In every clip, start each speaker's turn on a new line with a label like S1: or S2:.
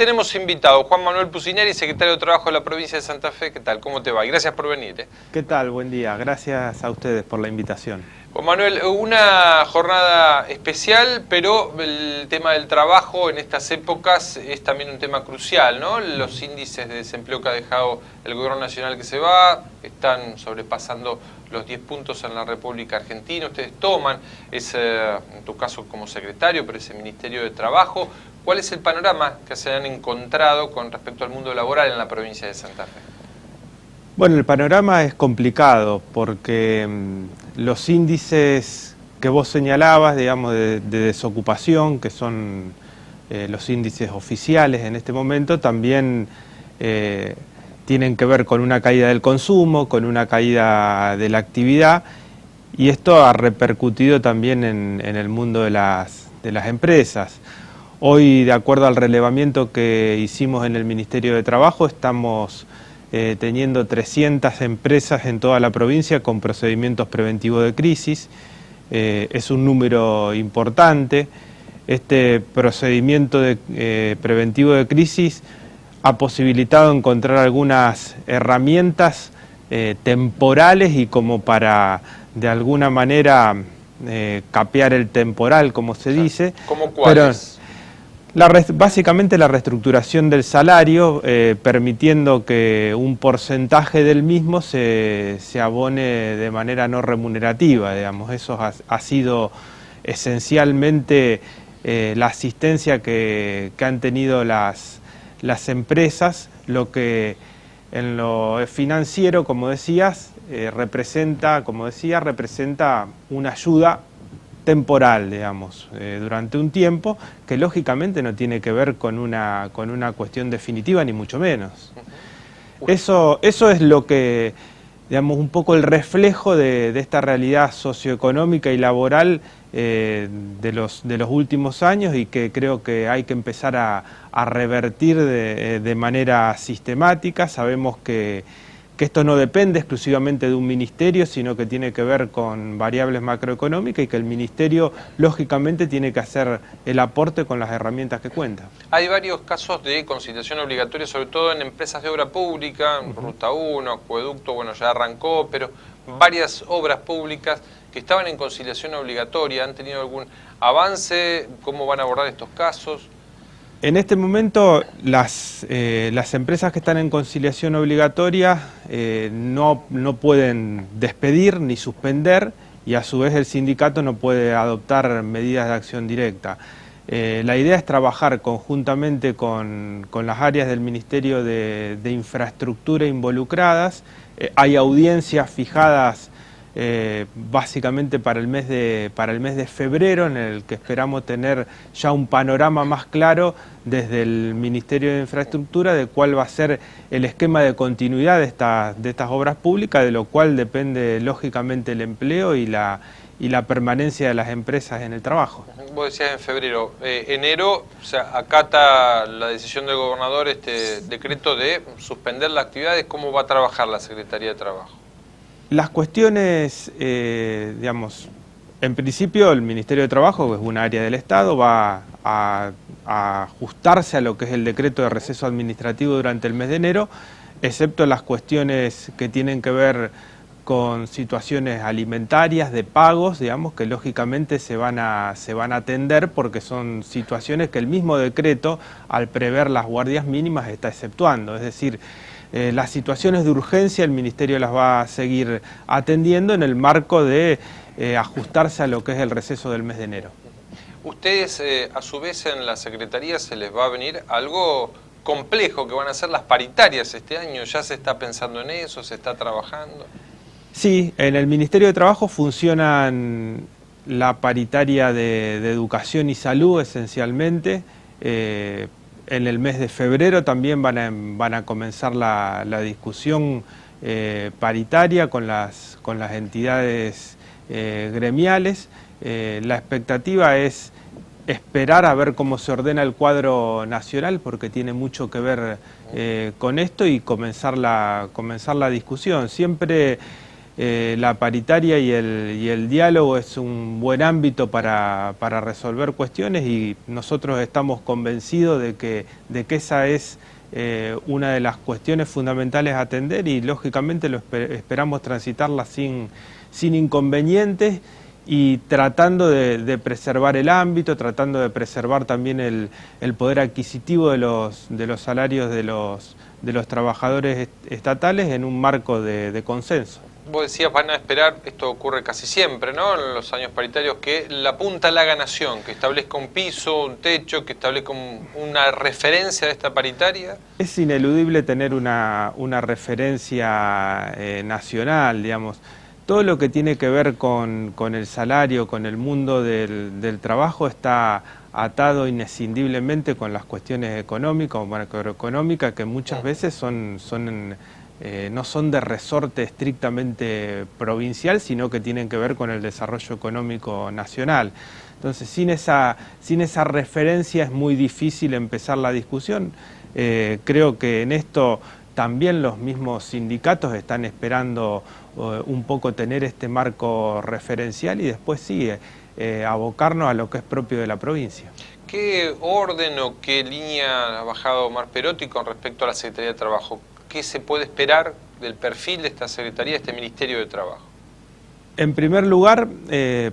S1: tenemos invitado Juan Manuel Pucineri, secretario de Trabajo de la provincia de Santa Fe. ¿Qué tal? ¿Cómo te va? Y gracias por venir.
S2: ¿Qué tal? Buen día. Gracias a ustedes por la invitación.
S1: Juan Manuel, una jornada especial, pero el tema del trabajo en estas épocas es también un tema crucial, ¿no? Los índices de desempleo que ha dejado el gobierno nacional que se va están sobrepasando los 10 puntos en la República Argentina. Ustedes toman ese, en tu caso como secretario, pero ese Ministerio de Trabajo. ¿Cuál es el panorama que se han encontrado con respecto al mundo laboral en la provincia de Santa Fe?
S2: Bueno, el panorama es complicado porque los índices que vos señalabas, digamos, de desocupación, que son los índices oficiales en este momento, también tienen que ver con una caída del consumo, con una caída de la actividad, y esto ha repercutido también en el mundo de las empresas. Hoy, de acuerdo al relevamiento que hicimos en el Ministerio de Trabajo, estamos teniendo 300 empresas en toda la provincia con procedimientos preventivos de crisis. Es un número importante. Este procedimiento preventivo de crisis ha posibilitado encontrar algunas herramientas temporales y como para, de alguna manera, capear el temporal, como se dice.
S1: ¿Cómo cuáles?
S2: Básicamente la reestructuración del salario, permitiendo que un porcentaje del mismo se abone de manera no remunerativa, digamos. Eso ha sido esencialmente la asistencia que han tenido las empresas, lo que en lo financiero, como decías, representa una ayuda temporal, digamos, durante un tiempo, que lógicamente no tiene que ver con una cuestión definitiva, ni mucho menos. Eso es lo que, digamos, un poco el reflejo de esta realidad socioeconómica y laboral de los últimos años, y que creo que hay que empezar a revertir de manera sistemática. Sabemos que esto no depende exclusivamente de un ministerio, sino que tiene que ver con variables macroeconómicas, y que el ministerio, lógicamente, tiene que hacer el aporte con las herramientas que cuenta.
S1: Hay varios casos de conciliación obligatoria, sobre todo en empresas de obra pública, Ruta 1, Acueducto, bueno, ya arrancó, pero varias obras públicas que estaban en conciliación obligatoria. ¿Han tenido algún avance? ¿Cómo van a abordar estos casos?
S2: En este momento las empresas que están en conciliación obligatoria no pueden despedir ni suspender, y a su vez el sindicato no puede adoptar medidas de acción directa. La idea es trabajar conjuntamente con las áreas del Ministerio de Infraestructura involucradas. Hay audiencias fijadas básicamente para el mes de febrero, en el que esperamos tener ya un panorama más claro desde el Ministerio de Infraestructura de cuál va a ser el esquema de continuidad de estas obras públicas, de lo cual depende lógicamente el empleo y la permanencia de las empresas en el trabajo.
S1: Vos decías en febrero, enero, o sea, acata la decisión del gobernador este decreto de suspender las actividades. ¿Cómo va a trabajar la Secretaría de Trabajo?
S2: Las cuestiones, digamos, en principio el Ministerio de Trabajo, que es un área del Estado, va a ajustarse a lo que es el decreto de receso administrativo durante el mes de enero, excepto las cuestiones que tienen que ver con situaciones alimentarias, de pagos, digamos, que lógicamente se van a atender, porque son situaciones que el mismo decreto, al prever las guardias mínimas, está exceptuando. Es decir, las situaciones de urgencia el Ministerio las va a seguir atendiendo en el marco de ajustarse a lo que es el receso del mes de enero.
S1: Ustedes, a su vez, en la Secretaría se les va a venir algo complejo, que van a ser las paritarias este año. ¿Ya se está pensando en eso? ¿Se está trabajando?
S2: Sí, en el Ministerio de Trabajo funcionan la paritaria de Educación y Salud, esencialmente. En el mes de febrero también van a comenzar la discusión paritaria con las entidades gremiales. La expectativa es esperar a ver cómo se ordena el cuadro nacional, porque tiene mucho que ver con esto, y comenzar la discusión. Siempre la paritaria y el diálogo es un buen ámbito para resolver cuestiones, y nosotros estamos convencidos de que esa es una de las cuestiones fundamentales a atender, y lógicamente esperamos transitarla sin inconvenientes, y tratando de preservar el ámbito, tratando de preservar también el poder adquisitivo de los salarios de los trabajadores estatales en un marco de consenso.
S1: Vos decías, van a esperar, esto ocurre casi siempre, ¿no?, en los años paritarios, que la punta la haga Nación, que establezca un piso, un techo, que establezca una referencia de esta paritaria. Es
S2: ineludible tener una referencia nacional, digamos. Todo lo que tiene que ver con el salario, con el mundo del trabajo, está atado inescindiblemente con las cuestiones económicas o macroeconómicas, que muchas veces no son de resorte estrictamente provincial, sino que tienen que ver con el desarrollo económico nacional. Entonces, sin esa referencia es muy difícil empezar la discusión. Creo que en esto también los mismos sindicatos están esperando un poco tener este marco referencial, y después sí, abocarnos a lo que es propio de la provincia.
S1: ¿Qué orden o qué línea ha bajado Omar Perotti con respecto a la Secretaría de Trabajo? ¿Qué se puede esperar del perfil de esta Secretaría, de este Ministerio de Trabajo?
S2: En primer lugar,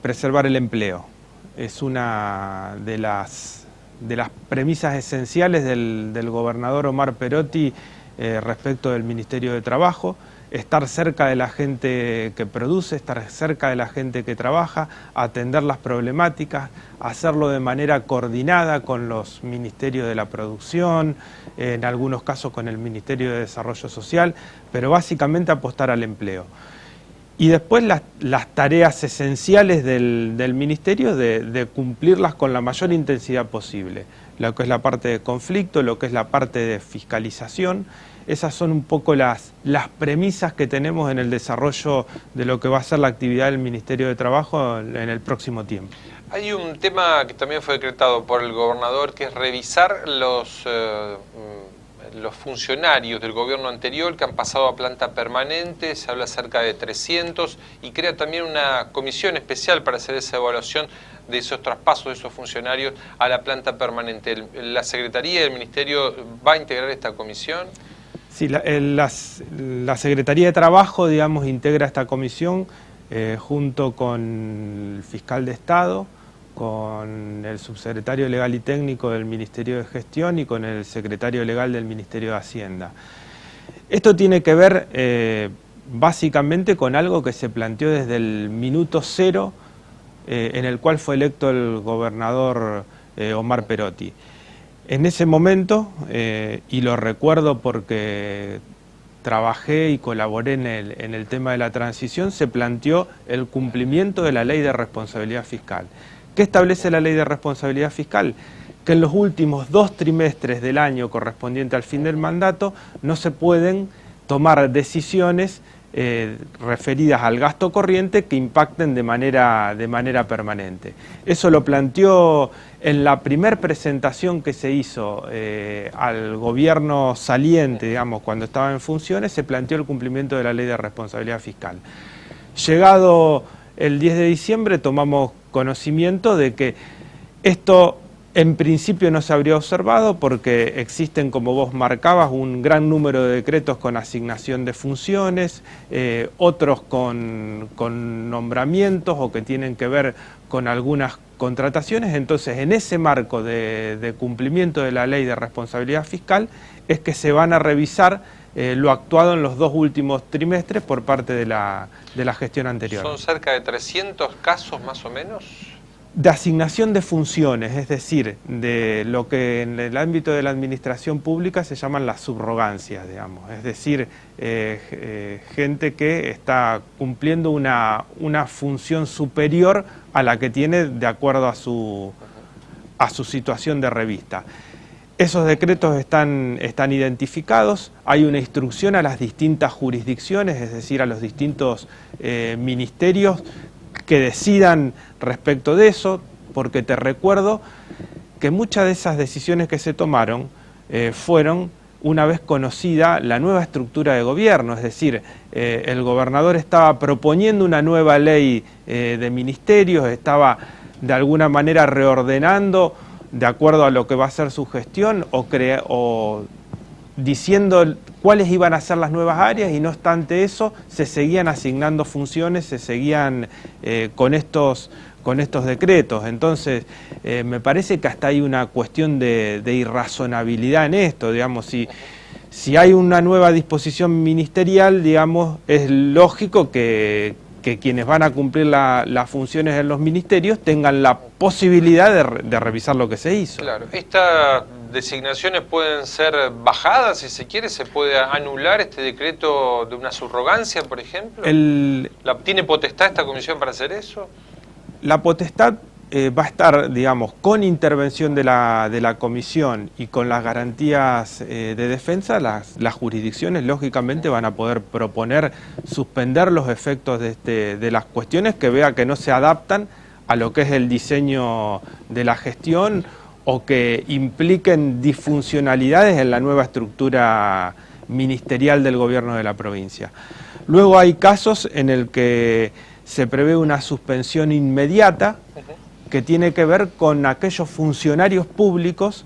S2: preservar el empleo. Es una de las premisas esenciales del gobernador Omar Perotti respecto del Ministerio de Trabajo. Estar cerca de la gente que produce, estar cerca de la gente que trabaja, atender las problemáticas, hacerlo de manera coordinada con los ministerios de la producción, en algunos casos con el Ministerio de Desarrollo Social, pero básicamente apostar al empleo. Y después las tareas esenciales del ministerio, de cumplirlas con la mayor intensidad posible. Lo que es la parte de conflicto, lo que es la parte de fiscalización. Esas son un poco las premisas que tenemos en el desarrollo de lo que va a ser la actividad del Ministerio de Trabajo en el próximo tiempo.
S1: Hay un tema que también fue decretado por el gobernador, que es revisar los funcionarios del gobierno anterior que han pasado a planta permanente. Se habla cerca de 300, y crea también una comisión especial para hacer esa evaluación de esos traspasos de esos funcionarios a la planta permanente. ¿La Secretaría del Ministerio va a integrar esta comisión?
S2: Sí, la Secretaría de Trabajo, digamos, integra esta comisión junto con el fiscal de Estado, con el subsecretario legal y técnico del Ministerio de Gestión y con el secretario legal del Ministerio de Hacienda. Esto tiene que ver básicamente con algo que se planteó desde el minuto cero en el cual fue electo el gobernador Omar Perotti. En ese momento, y lo recuerdo porque trabajé y colaboré en el tema de la transición, se planteó el cumplimiento de la Ley de Responsabilidad Fiscal. ¿Qué establece la Ley de Responsabilidad Fiscal? Que en los últimos 2 trimestres del año correspondiente al fin del mandato no se pueden tomar decisiones referidas al gasto corriente que impacten de manera permanente. Eso lo planteó en la primer presentación que se hizo al gobierno saliente, digamos, cuando estaba en funciones, se planteó el cumplimiento de la Ley de Responsabilidad Fiscal. Llegado el 10 de diciembre tomamos conocimiento de que esto en principio no se habría observado porque existen, como vos marcabas, un gran número de decretos con asignación de funciones, otros con nombramientos o que tienen que ver con algunas contrataciones. Entonces, en ese marco de cumplimiento de la Ley de Responsabilidad Fiscal es que se van a revisar lo actuado en los 2 últimos trimestres por parte de la gestión anterior.
S1: ¿Son cerca de 300 casos más o menos?
S2: De asignación de funciones, es decir, de lo que en el ámbito de la administración pública se llaman las subrogancias, digamos, es decir, gente que está cumpliendo una función superior a la que tiene de acuerdo a su situación de revista. Esos decretos están identificados, hay una instrucción a las distintas jurisdicciones, es decir, a los distintos ministerios que decidan respecto de eso, porque te recuerdo que muchas de esas decisiones que se tomaron fueron una vez conocida la nueva estructura de gobierno, es decir, el gobernador estaba proponiendo una nueva ley de ministerios, estaba de alguna manera reordenando de acuerdo a lo que va a ser su gestión o diciendo cuáles iban a ser las nuevas áreas, y no obstante eso se seguían asignando funciones, se seguían con estos decretos. Entonces, me parece que hasta hay una cuestión de irrazonabilidad en esto, digamos, si hay una nueva disposición ministerial, digamos, es lógico que quienes van a cumplir las funciones en los ministerios tengan la posibilidad de revisar lo que se hizo.
S1: Claro, estas designaciones pueden ser bajadas, si se quiere, se puede anular este decreto de una subrogancia, por ejemplo. ¿Tiene potestad esta comisión para hacer eso?
S2: La potestad va a estar, digamos, con intervención de la comisión y con las garantías de defensa, las jurisdicciones lógicamente van a poder proponer suspender los efectos de las cuestiones que vea que no se adaptan a lo que es el diseño de la gestión o que impliquen disfuncionalidades en la nueva estructura ministerial del gobierno de la provincia. Luego hay casos en el que se prevé una suspensión inmediata que tiene que ver con aquellos funcionarios públicos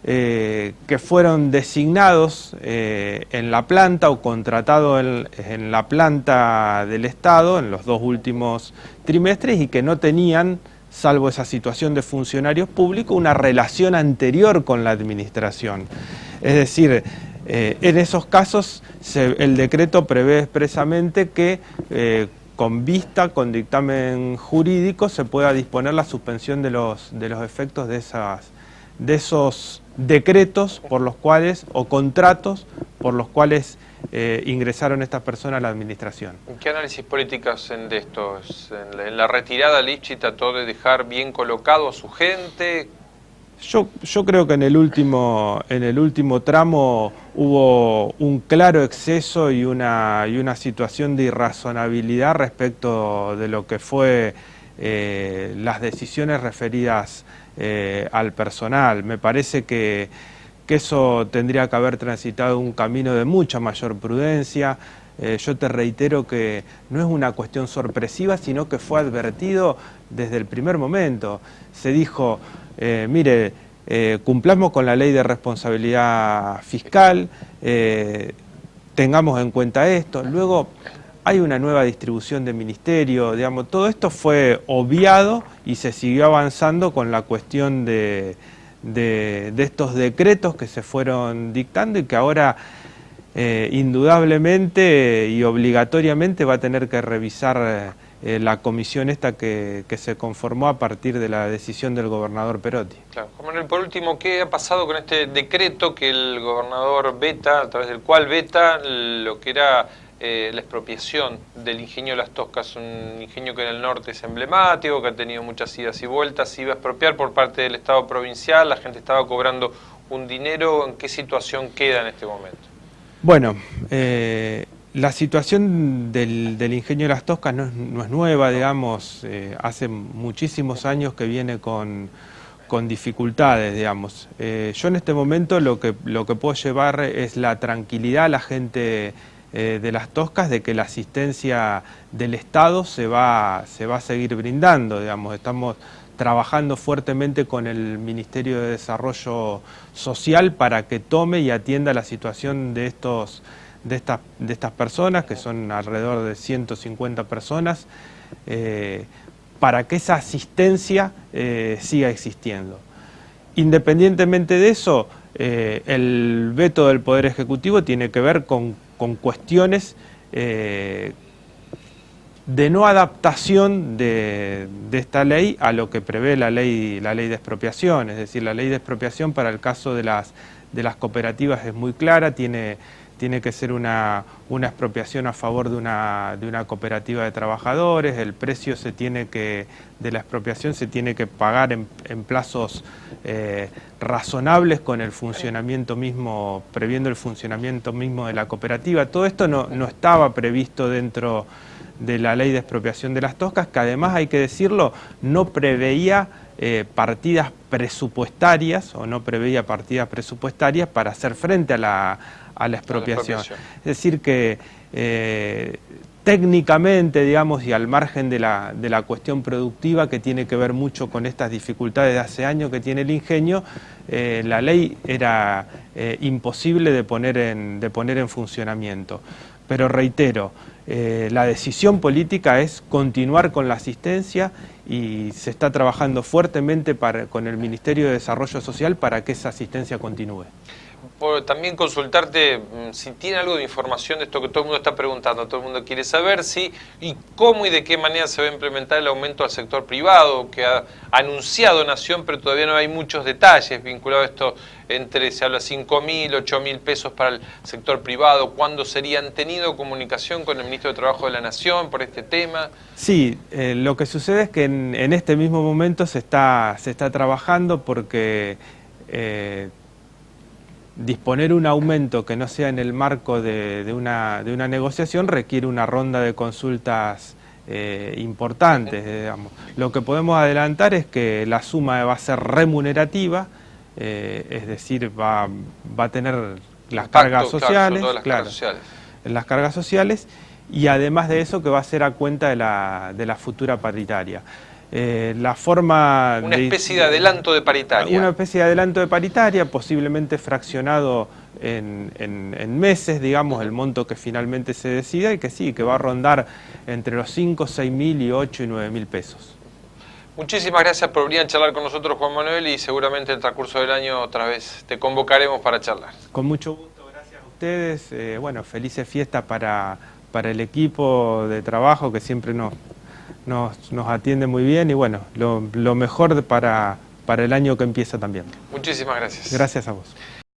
S2: que fueron designados en la planta o contratados en la planta del Estado en los 2 últimos trimestres y que no tenían, salvo esa situación de funcionarios públicos, una relación anterior con la administración. Es decir, en esos casos el decreto prevé expresamente que con vista, con dictamen jurídico, se pueda disponer la suspensión de los efectos de esos decretos por los cuales, o contratos por los cuales ingresaron estas personas a la administración.
S1: ¿Qué análisis políticos hacen de estos? ¿En la retirada Lifchit trató de dejar bien colocado a su gente?
S2: Yo creo que en el último tramo hubo un claro exceso y una situación de irrazonabilidad respecto de lo que fue las decisiones referidas al personal. Me parece que eso tendría que haber transitado un camino de mucha mayor prudencia. Yo te reitero que no es una cuestión sorpresiva, sino que fue advertido desde el primer momento. Se dijo, mire, cumplamos con la ley de responsabilidad fiscal, tengamos en cuenta esto. Luego hay una nueva distribución de ministerio, digamos, todo esto fue obviado y se siguió avanzando con la cuestión de estos decretos que se fueron dictando y que ahora indudablemente y obligatoriamente va a tener que revisar la comisión esta que se conformó a partir de la decisión del gobernador Perotti.
S1: Claro. Manuel, por último, ¿qué ha pasado con este decreto que el gobernador veta, a través del cual veta lo que era la expropiación del ingenio Las Toscas, un ingenio que en el norte es emblemático, que ha tenido muchas idas y vueltas, se iba a expropiar por parte del Estado provincial, la gente estaba cobrando un dinero? ¿En qué situación queda en este momento?
S2: Bueno, la situación del ingenio Las Toscas no es nueva, digamos, hace muchísimos años que viene con dificultades, digamos. Yo en este momento lo que puedo llevar es la tranquilidad a la gente de Las Toscas de que la asistencia del Estado se va a seguir brindando, digamos. Estamos trabajando fuertemente con el Ministerio de Desarrollo Social para que tome y atienda la situación de estas personas, que son alrededor de 150 personas, para que esa asistencia siga existiendo. Independientemente de eso, el veto del Poder Ejecutivo tiene que ver con cuestiones de no adaptación de esta ley a lo que prevé la ley de expropiación. Es decir, la ley de expropiación para el caso de las cooperativas es muy clara, tiene que ser una expropiación a favor de una cooperativa de trabajadores, el precio de la expropiación se tiene que pagar en plazos razonables con el funcionamiento mismo, previendo el funcionamiento mismo de la cooperativa. Todo esto no estaba previsto dentro de la ley de expropiación de Las Toscas, que además, hay que decirlo, no preveía partidas presupuestarias o no preveía partidas presupuestarias para hacer frente a la expropiación. Es decir que técnicamente, digamos, y al margen de la cuestión productiva que tiene que ver mucho con estas dificultades de hace años que tiene el ingenio, la ley era imposible de poner en funcionamiento. Pero reitero, la decisión política es continuar con la asistencia y se está trabajando fuertemente con el Ministerio de Desarrollo Social para que esa asistencia continúe.
S1: También consultarte si tiene algo de información de esto que todo el mundo está preguntando, todo el mundo quiere saber si y cómo y de qué manera se va a implementar el aumento al sector privado, que ha anunciado Nación, pero todavía no hay muchos detalles vinculados a esto, se habla 5.000, 8.000 pesos para el sector privado. ¿Cuándo serían? ¿Han tenido comunicación con el Ministro de Trabajo de la Nación por este tema?
S2: Sí, lo que sucede es que en este mismo momento se está trabajando porque disponer un aumento que no sea en el marco de una negociación requiere una ronda de consultas importantes, digamos. Lo que podemos adelantar es que la suma va a ser remunerativa, es decir, va a tener las cargas sociales, las cargas sociales, y además de eso que va a ser a cuenta de la futura paritaria. La forma
S1: una especie de adelanto de paritaria.
S2: Una especie de adelanto de paritaria, posiblemente fraccionado en meses, digamos, el monto que finalmente se decida, y que sí, que va a rondar entre los 5, 6.000 y 8 y 9.000 pesos.
S1: Muchísimas gracias por venir a charlar con nosotros, Juan Manuel, y seguramente en el transcurso del año otra vez te convocaremos para charlar.
S2: Con mucho gusto, gracias a ustedes. Bueno, felices fiestas para el equipo de trabajo que siempre nos atiende muy bien, y bueno, lo mejor para el año que empieza también.
S1: Muchísimas gracias.
S2: Gracias a vos.